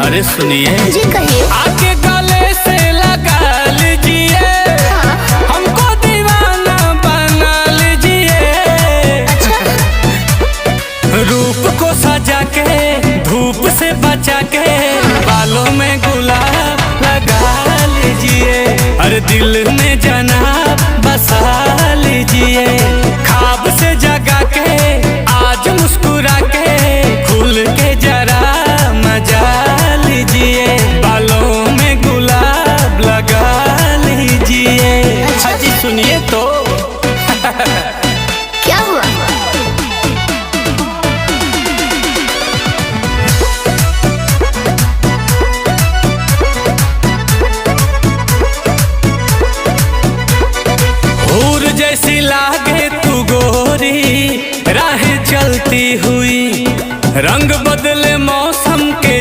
अरे सुनिए जी कहिए। आके गले से लगा लीजिए, हमको दीवाना बना लीजिए। रूप को सजा के धूप से बचा के बालों में गुलाब लगा लीजिए। अरे दिल में जनाब बसा लीजिए, ख्वाब से जगा के